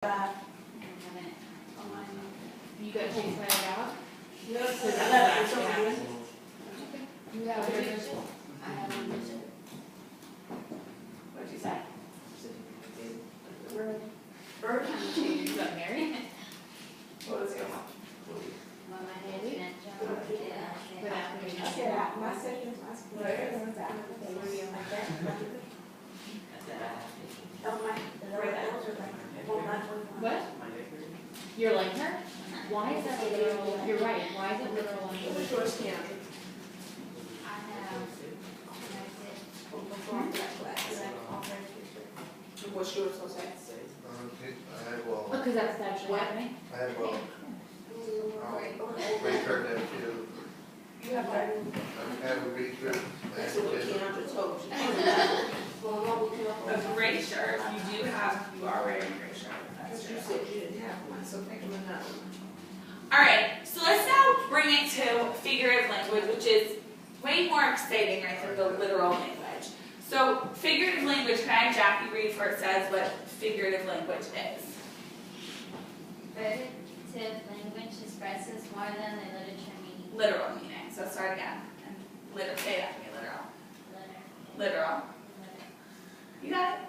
You got to play it out? No, So it's that's not. what I asked. You have a vision? I have a vision. What'd you say? Bird. You got married? What was your one? Mama Haley? But after we I said, my second, my school. What? You're like her? Why is that literal? You're right. Why is it literal on What was the? yours, Kim? What's yours, Jose? I have, well, Because that's actually happening. I have, well, research that too. You have that? I have a research. That's what Keandra told you. A gray shirt, you are wearing a gray shirt, that's You true. said you didn't have one, so pick them another one. Alright, so let's now bring it to figurative language, which is way more exciting, right, than the literal language. So, figurative language, can I have Jackie read where it says what figurative language is? Figurative language expresses more than the literature meaning. Literal meaning, so start again, and say that to me, literal. Literal. You got it?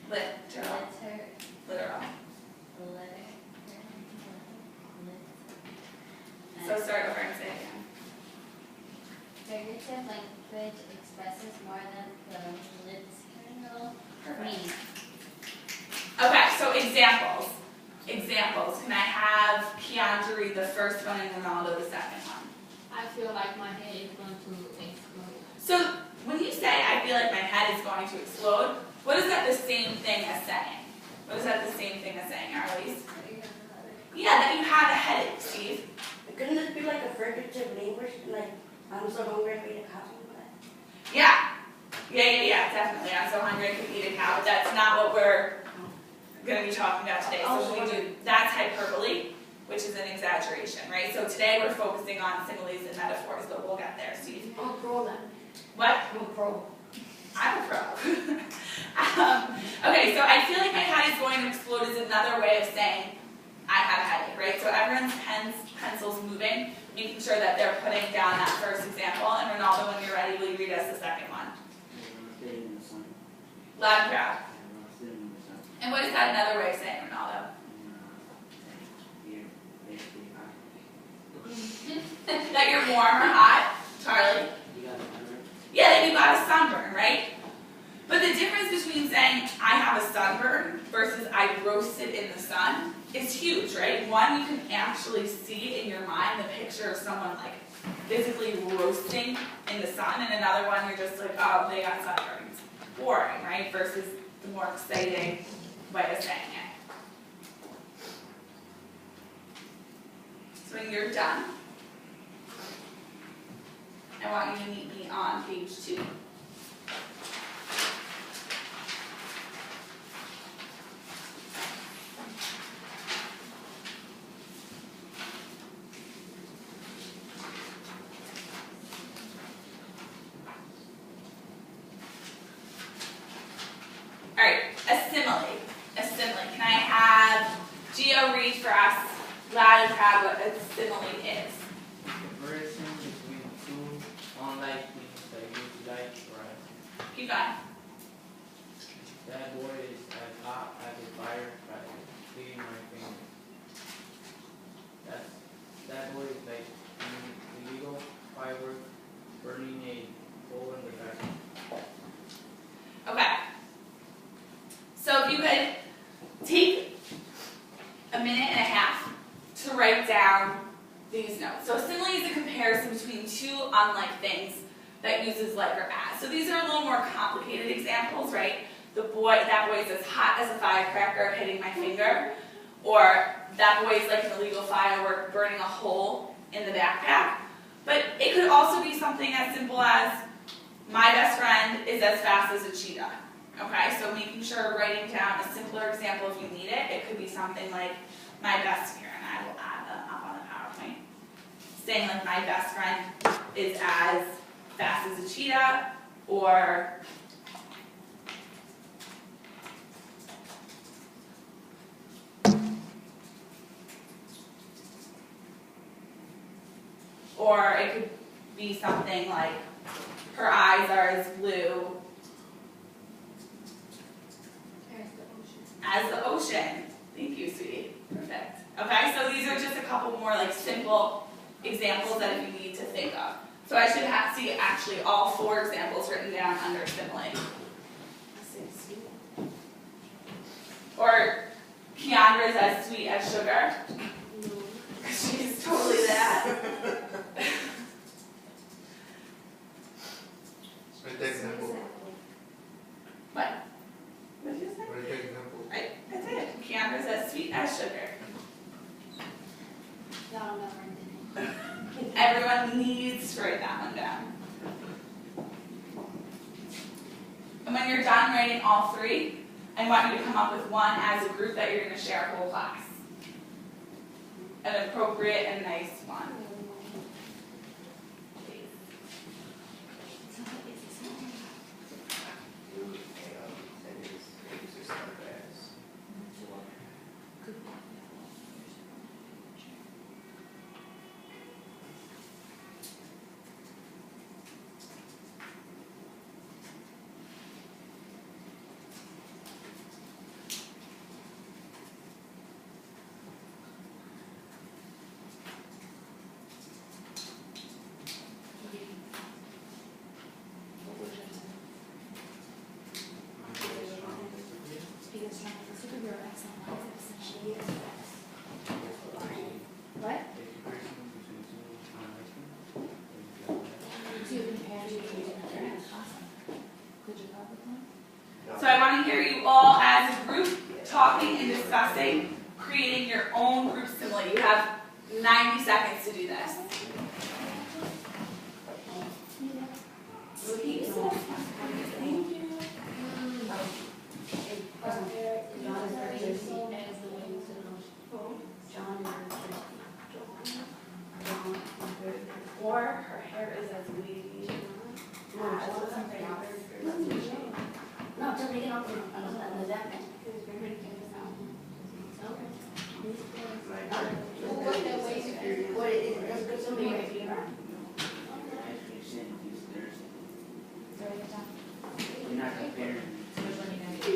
Literal. Literal. So start over and say it again. Figurative language expresses more than the literal meaning. Okay, so examples. Examples. Can I have Keandra read the first one and Ronaldo the second one? I feel like my head is going to explode. So when you say I feel like my head is going to explode, what is that the same thing as saying? What is that the same thing as saying, Arlise? Yeah, that you have a headache, Steve. Couldn't this be like a figurative language, like, I'm so hungry, I need a coffee? Yeah, definitely. I'm so hungry I could eat a cow, but that's not what we're going to be talking about today. So when we do, that's hyperbole, which is an exaggeration, right? So today we're focusing on similes and metaphors, but we'll get there, Steve. I'm a pro then. What? I'm a pro. I'm a pro. Okay, so I feel like my head is going to explode is another way of saying I have a headache, right? So everyone's pencil's moving, making sure that they're putting down that first example. And Ronaldo, when you're ready, will you read us the second one? Loud and proud. And what is that another way of saying, Ronaldo? That you're warm or hot? Charlie? Yeah, that you got a sunburn, right? But the difference between saying I have a sunburn versus I roasted in the sun is huge, right? One, you can actually see in your mind the picture of someone like physically roasting in the sun, and another one you're just like, oh, they got sunburns. Boring, right? Versus the more exciting way of saying it. So when you're done, I want you to meet me on page 2. Alright, a simile. A simile. Can I have Gio read for us loud and proud what a simile is? Comparison between two unlike things that you like or Keep going. that boy is as hot as a fire feeding my finger. That boy is like illegal firework burning a hole in the back. Okay. So if you could take a minute and a half to write down these notes. So a simile is a comparison between two unlike things that uses like or as. So these are a little more complicated examples, right? That boy is as hot as a firecracker hitting my finger, or that boy is like an illegal firework burning a hole in the backpack. But it could also be something as simple as my best friend is as fast as a cheetah. Okay, so making sure writing down a simpler example if you need it. It could be something like my best friend, and I will add them up on the PowerPoint. Saying like my best friend is as fast as a cheetah, or Or it could be something like, her eyes are as blue as the ocean. Thank you, sweetie. Perfect. Okay, so these are just a couple more like simple examples that you need to think of. So I should have see actually all 4 examples written down under simile. Or Keandra's as sweet as sugar. She's totally that. Right there, example. What? What did you say? Right there, example. I did. Keandra's as sweet as sugar. Y'all never did it. Everyone needs to write that one down. And when you're done writing all 3, I want you to come up with one as a group that you're going to share whole class. An appropriate and nice one. Please. Because trying to superhero excellent lives essentially is what? To compare to awesome. Could you come up with one? So I want to hear you all as a group talking and discussing, creating your own group simile. You have 90 seconds to do this. Thank you. Or her hair is as wavy. No, just make it up on that one. What it is, that's good to me right here. You're not comparing. I don't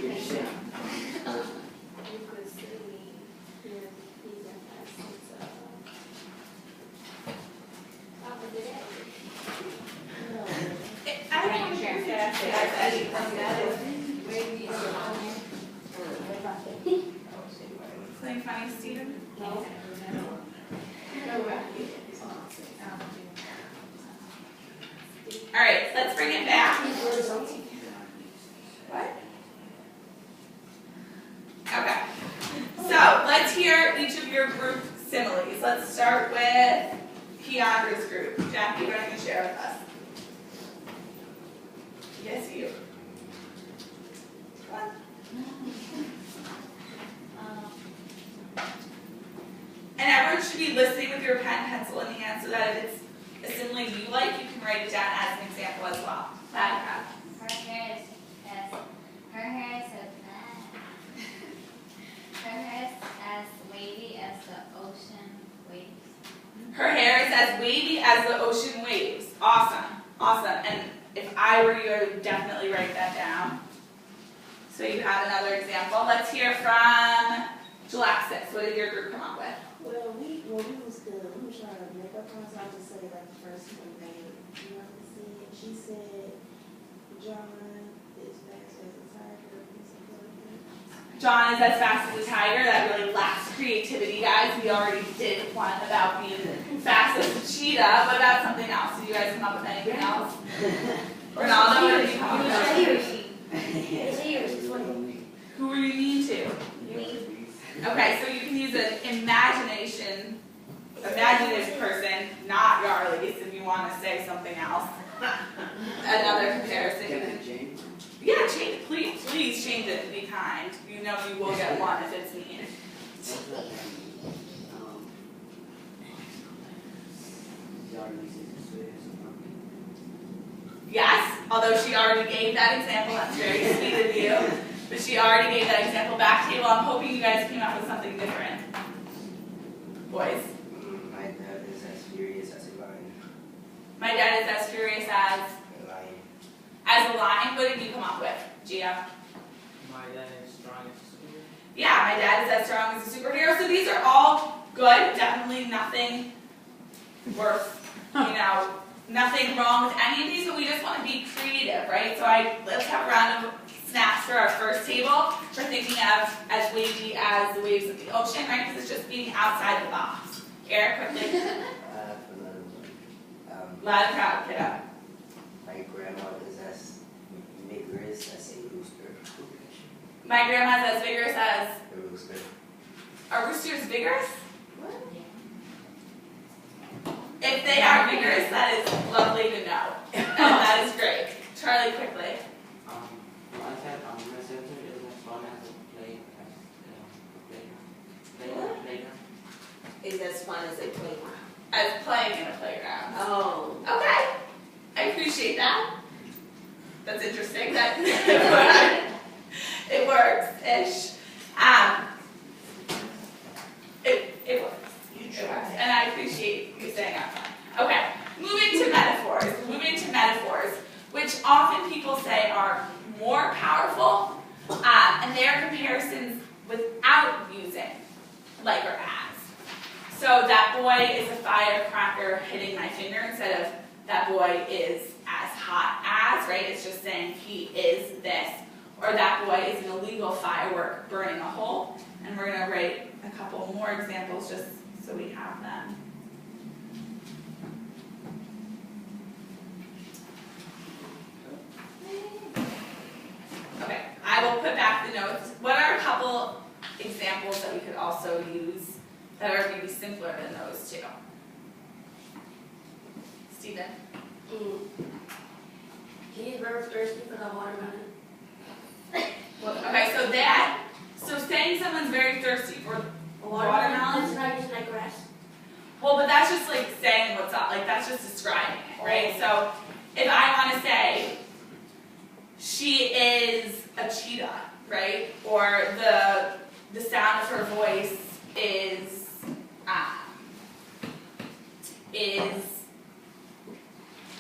want to share. Something funny, Stephen? All right, let's bring it back. What? Okay. So let's hear each of your group similes. Let's start with Keandra's group. Jackie, what are you going to share with us? Yes, you. What? And everyone should be listening with your pen, pencil in hand so that if it's a simile you like, you can write it down as an example as well. Fatica. Her hair is as wavy as the ocean waves. Her hair is as wavy as the ocean waves. Awesome. Awesome. And if I were you, I would definitely write that down. So you have another example. Let's hear from Gelaxis. What did your group come up with? Well, we was trying to make up on, so I'll just say like the first one name. You know what I'm saying? She said, John is fast as a tiger, or something like that. John is as fast as a tiger. That really lacks creativity, guys. We already did one about being fast as a cheetah. What about something else? Did you guys come up with anything else? Ronaldo, what did you come up with? Who were you mean to? Okay, so you can use an imaginative person, not Yarlies, if you want to say something else. Another comparison. Yeah, change. Please change it and be kind. You know you will get one if it's mean. Yes, although she already gave that example, that's very sweet of you. But she already gave that example back to you. Well, I'm hoping you guys came up with something different. Boys. My dad is as furious as a lion. My dad is as furious as a lion. What did you come up with, Gia? My dad is strong as a superhero. Yeah, my dad is as strong as a superhero. So these are all good. Definitely nothing worth, nothing wrong with any of these, but we just want to be creative, right? So let's have a round of snaps for our first table for thinking of as wavy as the waves of the ocean, right? Because it's just being outside the box. Eric, quickly. Loud and proud, kiddo. My grandmother's as vigorous as a rooster. My grandma's as vigorous as A rooster. a rooster's vigorous? If they are vigorous, that is lovely to know. And that is great. Charlie, quickly. My center is as fun as a playground. Is as fun as a playground. As playing in a playground. Oh. Okay. I appreciate that. That's interesting. That it works-ish. It works. It works. And I appreciate you saying that. Okay. Moving to metaphors, which often people say are more powerful, and they are comparisons without using like or as. So that boy is a firecracker hitting my finger instead of that boy is as hot as, right? It's just saying he is this. Or that boy is an illegal firework burning a hole. And we're going to write a couple more examples just so we have them. Okay, I will put back the notes. What are a couple examples that we could also use that are maybe simpler than those two? Stephen? He's very thirsty for the watermelon. Okay, so saying someone's very thirsty for watermelon. It's not just like grass. Well, but that's just like saying what's up. Like that's just describing it, right? So if I want to say she is a cheetah, right? Or the sound of her voice is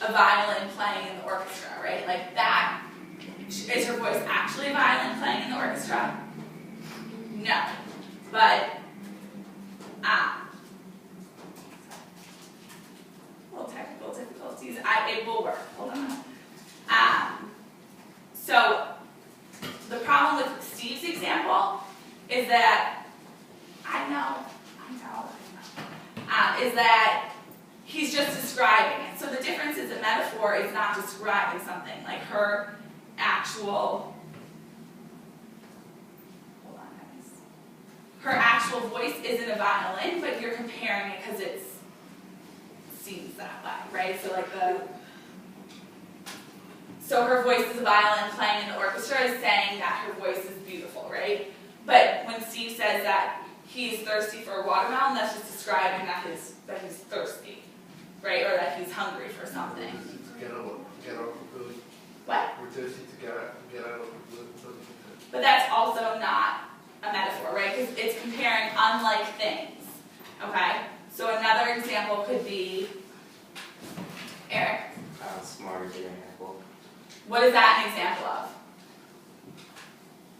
a violin playing in the orchestra, right? Like that. Is her voice actually a violin playing in the orchestra? No. But little technical difficulties. It will work. Hold on. So the problem with Steve's example is that I know, is that he's just describing it. So the difference is a metaphor is not describing something like her actual. Hold on, guys. Her actual voice isn't a violin, but you're comparing it because it seems that way, right? So her voice is a violin playing in the orchestra is saying that her voice is beautiful, right? But when Steve says that he's thirsty for a watermelon, that's just describing that he's thirsty, right? Or that he's hungry for something. Get out of the food. What? We're thirsty to get out of the food. But that's also not a metaphor, right? Because it's comparing unlike things, okay? So another example could be, Eric, Smarter than an apple. what is that an example of?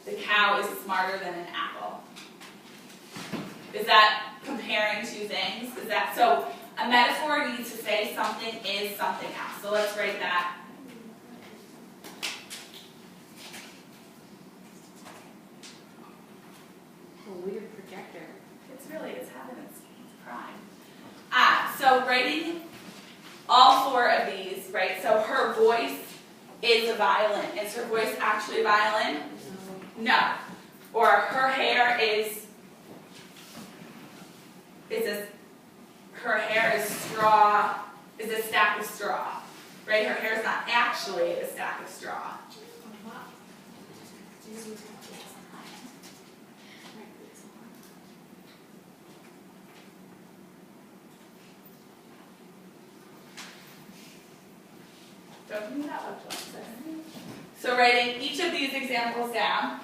The cow is smarter than an apple. Is that comparing two things? So a metaphor needs to say something is something else. So let's write that. A weird projector. It's having its prime. So writing all four of these, right? So her voice is a violin. Is her voice actually a violin? No. Or her hair is straw, is a stack of straw, right? Her hair is not actually a stack of straw. Don't give me that look, Johnson. So writing each of these examples down.